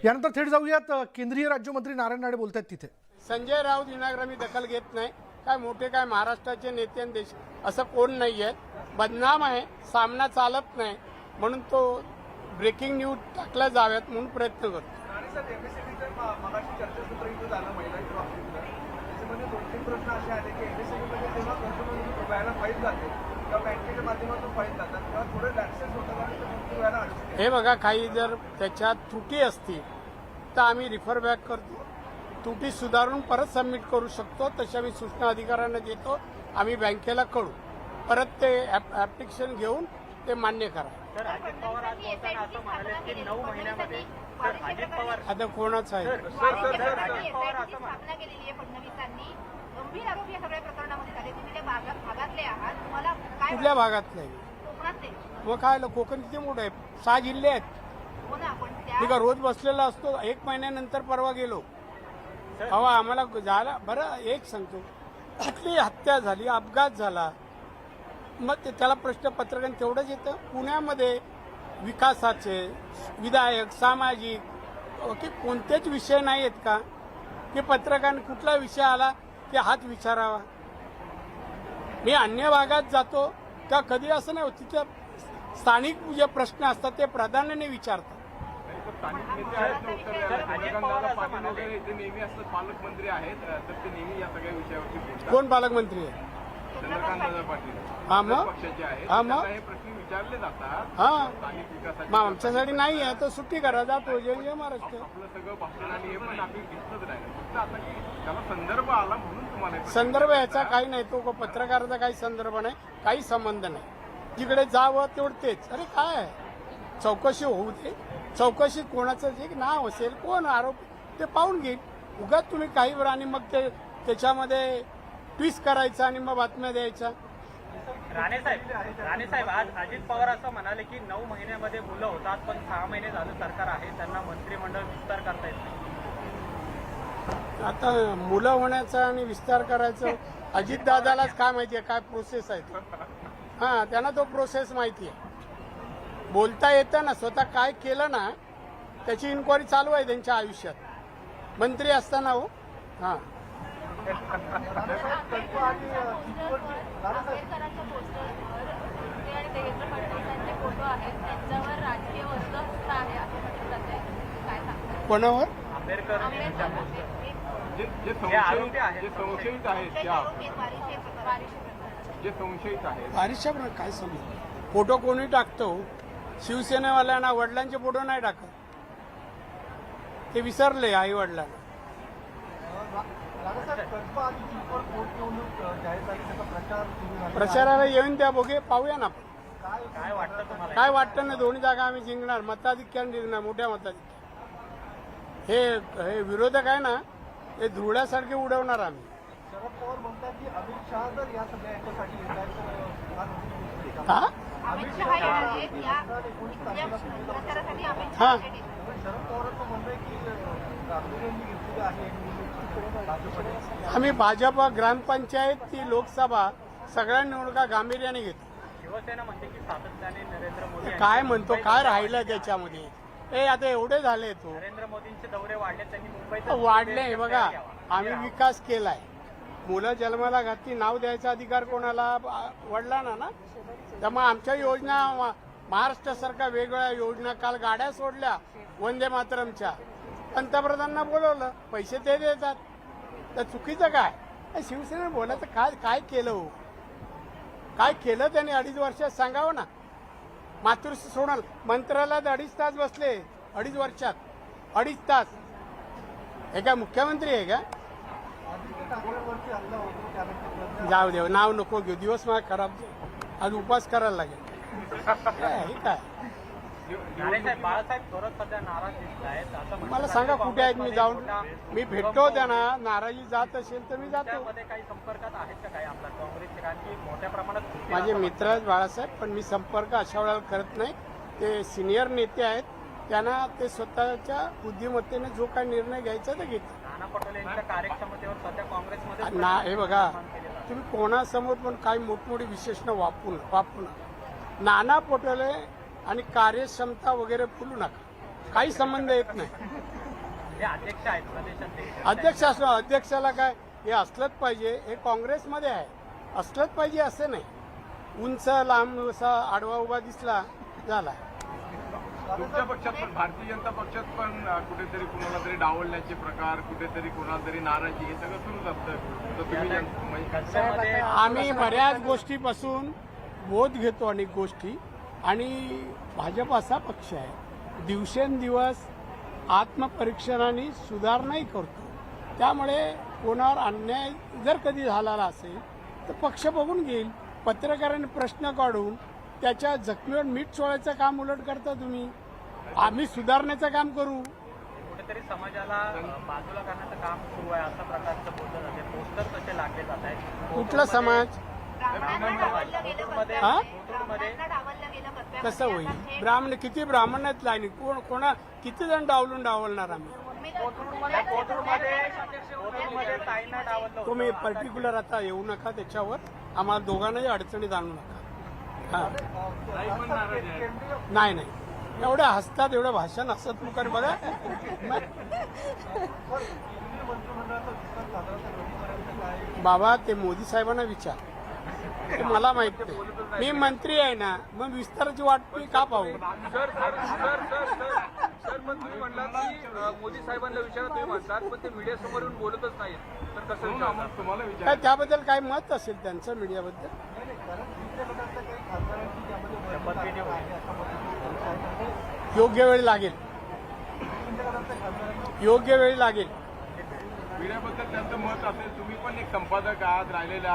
यानंतर थेट जाऊयात केंद्रीय राज्यमंत्री नारायण राणे बोलतात तिथे. संजय राऊत विनाग्रामी दखल घेत नाही. काय मोठे काय महाराष्ट्राचे नेते आणि देश असं कोण नाही आहेत. बदनाम आहे, सामना चालत नाही म्हणून तो ब्रेकिंग न्यूज टाकल्या जाव्यात म्हणून प्रयत्न करतो. मगाशी चर्चासत्र इथं झालं महिलांच्या बाबतीत त्याच्यामध्ये 2-3 प्रश्न असे आले की एमएसएमईमध्ये जेव्हा गुंतवणूक व्हायला फाईल जाते किंवा बँकेच्या माध्यमातून फाईल जातात तेव्हा थोडं लॅक्सेस होतात आणि गुंतवणूक व्हायला अडचण. हे बघा, काही जर त्याच्यात त्रुटी असतील तर आम्ही रिफर बॅक करतो. त्रुटी सुधारून परत सबमिट करू शकतो. तशा मी सूचना अधिकाऱ्यांना देतो. आम्ही बँकेला कळू. परत ते ऍप्लिकेशन घेऊन ते मान्य करा. तर अजित पवार आज बोलताना असं म्हणाले की 9 महिन्यामध्ये तर अजित पवार आता कोणाच आहे अजित पवार असं स्थापना केलेली आहे फडणवीसांनी. गंभीर आरोप या सगळ्या प्रकरणामध्ये झाले. तुम्ही त्या भागातले आहात, तुम्हाला काय कुठल्या भागात नाही कोकणातले? मग काय कोकण किती मोठं आहे? 6 जिल्हे आहेत. हो ना, पण मी का रोज बसलेला असतो. 1 महिन्यानंतर परवा गेलो. अवा आम्हाला झाला बरं. एक सांगतो, कुठली हत्या झाली, अपघात झाला, मग त्याला प्रश्न पत्रकार तेवढंच येतं. पुण्यामध्ये विकासाचे, विधायक, सामाजिक की कोणतेच विषय नाही आहेत का की पत्रकार कुठला विषय आला की हात विचारावा. मी अन्य भागात जातो तेव्हा कधी असं नाही होत. तिथं स्थानिक जे प्रश्न असतात ते प्राधान्याने विचारतात. स्थानिक नेते आहेत ना उत्तर पाटील वगैरे इथे नेहमी असतात. पालकमंत्री आहेत तर ते नेहमी या सगळ्या विषयावरती बोलतात. कोण पालकमंत्री आहे? चंद्रकांत पाटील हा मग पक्षाचे आहेत. हा मग हे प्रश्न विचारले जातात. हा स्थानिक विकासाचे मग आमच्यासाठी नाही आहे तर सुट्टी करा, जातो जय जय महाराष्ट्र. आपलं सगळं भाषण आणि हे पण आम्ही घेतलंच नाही. फक्त आता की त्याला संदर्भ आला म्हणून तुम्हाला हे प्रश्न संदर्भ याचा काही नाही. तो पत्रकाराचा काही संदर्भ नाही, काही संबंध नाही. जिकडे जावं तेवढं तेच. अरे काय आहे, चौकशी होऊ दे. चौकशी कोणाचं जे नाव असेल, कोण आरोप ते पाहून घेईल. उगाच तुम्ही काही वेळा आणि मग ते त्याच्यामध्ये ट्विस्ट करायचं आणि मग बातम्या द्यायच्या. राणे साहेब आज अजित पवार असं म्हणाले की 9 महिन्यामध्ये मुलं होतात, पण 6 महिने झालं सरकार आहे, त्यांना मंत्रिमंडळ विस्तार करता येत नाही. आता मुलं होण्याचा आणि विस्तार करायचं अजित दादालाच काय माहिती आहे काय प्रोसेस आहे ते. हा, त्यांना तो प्रोसेस माहिती आहे. बोलता येतं ना, स्वतः काय केलं ना त्याची इन्क्वायरी चालू आहे त्यांच्या आयुष्यात मंत्री असताना. हो हा, आंबेडकरांच्या पोस्टरवर ते आणि देवेंद्र फडणवीसांचे फोटो आहेत, त्यांच्यावर राजकीय वस्तू आहे असं म्हटलं जातंय. काय सांगतात? कोणावर? आंबेडकर जे आरोपी आहेत, जे संशयित आहेत त्या जे संशयित आहेत बारिशा काय समज फोटो कोणी टाकतो? शिवसेनेवाल्यांना वडिलांचे फोटो नाही टाकत. ते विसरले आई वडिलांना. प्रचाराला येऊन द्या, बघे पाहूया ना. काय वाटतं तुम्हाला? काय वाटतं ना, दोन्ही जागा आम्ही जिंकणार, मताधिक्याने जिंकणार, मोठ्या मताधिक्याने. हे विरोधक आहे ना, हे धुळ्यासारखे उडवणार आम्ही. शरद पवार म्हणतात की अमित शहा जर या सगळ्या याच्यासाठी हा अमित शहा येणार आहेत या प्रचारासाठी. अमित हा. शहा शरद पवारांचं म्हणणं आहे की गांभीर्याने घेतलेलं आहे भाजपने. आम्ही भाजप ग्रामपंचायत ती लोकसभा सगळ्या निवडणुका गांभीर्याने घेतो. शिवसेना म्हणते की सातत्याने नरेंद्र मोदी काय म्हणतो, काय राहिलं त्याच्यामध्ये? हे आता एवढे झाले. तो नरेंद्र मोदींचे दौरे वाढले, त्यांनी मुंबईत वाढले. बघा, आम्ही विकास केलाय. मुलं जन्माला घातली, नाव द्यायचा अधिकार कोणाला? वडिलांना ना. त्यामुळे आमच्या योजना, महाराष्ट्र सरकार वेगवेगळ्या योजना, काल गाड्या सोडल्या वंदे मातरमच्या. पंतप्रधानांना बोलवलं, पैसे ते देतात. तर चुकीचं काय? शिवसेनेने बोलायचं काय? काय केलं हो? काय केलं त्यांनी 2.5 वर्षात सांगावं ना. मातृश्री सोडाल मंत्रालयात 2.5 तास बसले. 2.5 वर्षात 2.5 तास. हे काय मुख्यमंत्री आहे का? जाऊ देव, नाव नको घेऊ. दिवस मला खराब जाईल. आज उपास करायला लागेल. हे काय? नारायणसाहेब, बाळासाहेब थोरात सध्या नाराज दिसत आहेत असं म्हणतात. मला सांगा कुठे आहेत? मी जाऊन मी भेटतो त्यांना. नाराजी जात असेल तर मी जातो. त्यामध्ये काही संपर्कात आहेत का काही आपला काँग्रेसचे? कारण की मोठ्या प्रमाणात माझे मित्र आहेत बाळासाहेब, पण मी संपर्क अशा वेळेला करत नाही. ते सिनियर नेते आहेत, त्यांना ते स्वतःच्या बुद्धिमत्तेने जो काही निर्णय घ्यायचा ते घेतात. नाना पटोले यांच्या कार्यक्षमतेवर सध्या काँग्रेसमध्ये ना, हे बघा, तुम्ही कोणासमोर पण काही मोठमोठी विशेषणं वापरू नका. नाना पटोले आणि कार्यक्षमता वगैरे बोलू नका. काही संबंध येत नाही. हे अध्यक्ष आहेत प्रदेशाध्यक्ष. अध्यक्ष असलो अध्यक्षाला काय हे असलंच पाहिजे, हे काँग्रेसमध्ये आहे, असलंच पाहिजे असं नाही. उंच लांब असा आडवा उभा दिसला झाला. तुमच्या पक्षात पण भारतीय जनता पक्षात पण कुठेतरी कुणाला तरी डावलण्याचे प्रकार, कुठेतरी कोणाला तरी नाराजी, हे सगळं सुरूच असतं. तर तुम्ही म्हणजे कचऱ्यामध्ये आम्ही बऱ्याच गोष्टीपासून बोध घेतो, अनेक गोष्टी. आणि भाजप असा पक्ष आहे दिवसेंदिवस आत्मपरीक्षणाने सुधारणाही करतो. त्यामुळे कोणावर अन्याय जर कधी झालेला असेल तर पक्ष बघून घेईल. पत्रकारांनी प्रश्न काढून त्याच्या जखमीवर मीठ चोळायचं काम उलट करता तुम्ही. आम्ही सुधारण्याचं काम करू. कुठेतरी समाजाला बाजूला करण्याचं काम सुरू आहे असं प्रकारचं बोललं जाते. पोस्टर कसे लागले जात आहेत. कुठला समाज हा कसं होईल? ब्राह्मण किती ब्राह्मण आहेत लाईनी, कोणा किती जण डावलणार आम्ही? कोथरूडमध्ये ताईंना डावललं होतं. तुम्ही पर्टिक्युलर आता येऊ नका त्याच्यावर. आम्हाला दोघांनाही अडचणीत आणू नका. हा नाही नाही एवढ्या हसतात, एवढं भाषण हसत मुखाने बघा. बाबा ते मोदी साहेबांना विचार, ते मला माहित नाही. मी मंत्री आहे ना, मग विस्ताराची वाट मी का पाहू? सर पण तुम्ही म्हणलात की मोदी साहेबांना विचारा, तुम्ही म्हणतात पण ते मीडियासमोर येऊन बोलतच नाही, तर कसं विचारणार? तुम्हाला काय त्याबद्दल काय मत असेल त्यांचं मीडियाबद्दल? योग्य वेळ लागेल, योग्य वेळ लागेल. मीडियाबद्दल त्यांचं मत असेल. तुम्ही पण एक संपादक आहात, राहिलेले आहात.